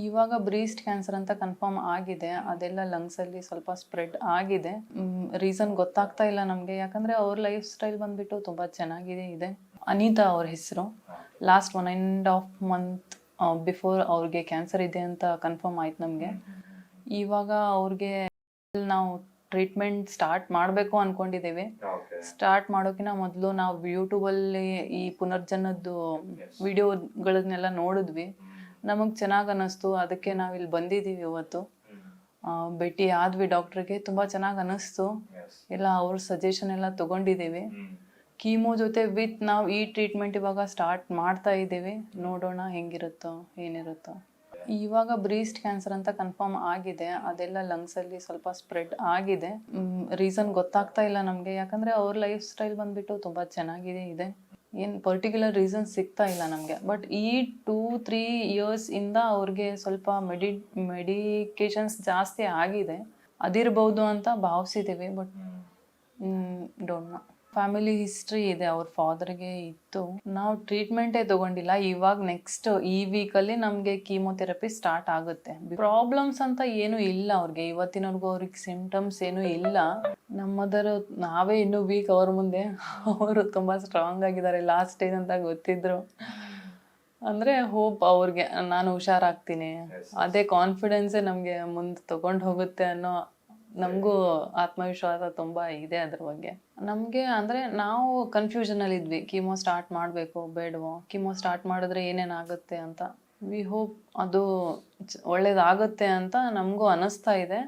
ಇವಾಗ breast cancer ಅಂತ confirm ಆಗಿದೆ. ಅದೆಲ್ಲ ಲಂಗ್ಸಲ್ಲಿ ಸ್ವಲ್ಪ ಸ್ಪ್ರೆಡ್ ಆಗಿದೆ. ರೀಸನ್ ಗೊತ್ತಾಗ್ತಾ ಇಲ್ಲ ನಮಗೆ, ಯಾಕಂದರೆ ಅವ್ರ ಲೈಫ್ ಸ್ಟೈಲ್ ಬಂದುಬಿಟ್ಟು ತುಂಬ ಚೆನ್ನಾಗಿದೆ ಇದೆ. ಅನಿತಾ ಅವ್ರ ಹೆಸರು. ಲಾಸ್ಟ್ 1.5 ಮಂತ್ ಬಿಫೋರ್ ಅವ್ರಿಗೆ ಕ್ಯಾನ್ಸರ್ ಇದೆ ಅಂತ ಕನ್ಫರ್ಮ್ ಆಯ್ತು ನಮಗೆ. ಇವಾಗ ಅವ್ರಿಗೆ ನಾವು ಟ್ರೀಟ್ಮೆಂಟ್ ಸ್ಟಾರ್ಟ್ ಮಾಡಬೇಕು ಅಂದ್ಕೊಂಡಿದ್ದೇವೆ. ಸ್ಟಾರ್ಟ್ ಮಾಡೋಕ್ಕಿಂತ ಮೊದಲು ನಾವು ಯೂಟ್ಯೂಬಲ್ಲಿ ಈ ಪುನರ್ಜನದ್ದು ವಿಡಿಯೋಗಳನ್ನೆಲ್ಲ ನೋಡಿದ್ವಿ. ನಮಗೆ ಚೆನ್ನಾಗಿ ಅನ್ನಿಸ್ತು, ಅದಕ್ಕೆ ನಾವಿಲ್ಲಿ ಬಂದಿದ್ದೀವಿ ಇವತ್ತು. ಭೇಟಿ ಆದ್ವಿ ಡಾಕ್ಟ್ರಿಗೆ, ತುಂಬ ಚೆನ್ನಾಗಿ ಅನ್ನಿಸ್ತು. ಎಲ್ಲ ಅವ್ರ ಸಜೆಷನ್ ಎಲ್ಲ ತೊಗೊಂಡಿದ್ದೀವಿ. ಕೀಮೋ ಜೊತೆ ವಿತ್ ನಾವು ಈ ಟ್ರೀಟ್ಮೆಂಟ್ ಇವಾಗ ಸ್ಟಾರ್ಟ್ ಮಾಡ್ತಾ ಇದ್ದೀವಿ. ನೋಡೋಣ ಹೆಂಗಿರುತ್ತೋ ಏನಿರುತ್ತೋ. ಇವಾಗ ಬ್ರೀಸ್ಟ್ ಕ್ಯಾನ್ಸರ್ ಅಂತ ಕನ್ಫರ್ಮ್ ಆಗಿದೆ. ಅದೆಲ್ಲ ಲಂಗ್ಸಲ್ಲಿ ಸ್ವಲ್ಪ ಸ್ಪ್ರೆಡ್ ಆಗಿದೆ. ರೀಸನ್ ಗೊತ್ತಾಗ್ತಾ ಇಲ್ಲ ನಮಗೆ, ಯಾಕಂದರೆ ಅವ್ರ ಲೈಫ್ ಸ್ಟೈಲ್ ಬಂದುಬಿಟ್ಟು ತುಂಬ ಚೆನ್ನಾಗಿದೆ ಇದೆ. ಏನು ಪರ್ಟಿಕ್ಯುಲರ್ ರೀಸನ್ ಸಿಗ್ತಾ ಇಲ್ಲ ನಮಗೆ. ಬಟ್ ಈ 2-3 ಇಯರ್ಸಿಂದ ಅವ್ರಿಗೆ ಸ್ವಲ್ಪ ಮೆಡಿಕೇಶನ್ಸ್ ಜಾಸ್ತಿ ಆಗಿದೆ. ಅದಿರ್ಬೋದು ಅಂತ ಭಾವಿಸಿದ್ದೀವಿ. But don't know. Family history ಇದೆ, ಅವ್ರ ಫಾದರ್ಗೆ ಇತ್ತು. ನಾವು ಟ್ರೀಟ್ಮೆಂಟೇ ತೊಗೊಂಡಿಲ್ಲ. ಇವಾಗ ನೆಕ್ಸ್ಟ್ ಈ ವೀಕಲ್ಲಿ ನಮಗೆ ಕೀಮೋಥೆರಪಿ ಸ್ಟಾರ್ಟ್ ಆಗುತ್ತೆ. ಪ್ರಾಬ್ಲಮ್ಸ್ ಅಂತ ಏನೂ ಇಲ್ಲ ಅವ್ರಿಗೆ. ಇವತ್ತಿನವರೆಗೂ ಅವ್ರಿಗೆ ಸಿಂಪ್ಟಮ್ಸ್ ಏನೂ ಇಲ್ಲ. ನಮ್ಮ ಮದರು ನಾವೇ ಇನ್ನೂ ವೀಕ್ ಅವ್ರ ಮುಂದೆ. ಅವರು ತುಂಬ ಸ್ಟ್ರಾಂಗ್ ಆಗಿದ್ದಾರೆ. ಲಾಸ್ಟ್ ಸ್ಟೇಜ್ ಅಂತ ಗೊತ್ತಿದ್ರು. ಅಂದರೆ ಹೋಪ್ ಅವ್ರಿಗೆ ನಾನು ಹುಷಾರಾಗ್ತೀನಿ, ಅದೇ ಕಾನ್ಫಿಡೆನ್ಸೇ ನಮಗೆ ಮುಂದೆ ತೊಗೊಂಡು ಹೋಗುತ್ತೆ ಅನ್ನೋ ನಮಗೂ ಆತ್ಮವಿಶ್ವಾಸ ತುಂಬ ಇದೆ ಅದ್ರ ಬಗ್ಗೆ. ನಮಗೆ ಅಂದರೆ ನಾವು ಕನ್ಫ್ಯೂಷನಲ್ಲಿ ಇದ್ವಿ, ಕೀಮೋ ಸ್ಟಾರ್ಟ್ ಮಾಡಬೇಕು ಬೇಡವೋ, ಕೀಮೋ ಸ್ಟಾರ್ಟ್ ಮಾಡಿದ್ರೆ ಏನೇನಾಗುತ್ತೆ ಅಂತ. ವಿ ಹೋಪ್ ಅದು ಒಳ್ಳೇದಾಗುತ್ತೆ ಅಂತ ನಮಗೂ ಅನ್ನಿಸ್ತಾ ಇದೆ.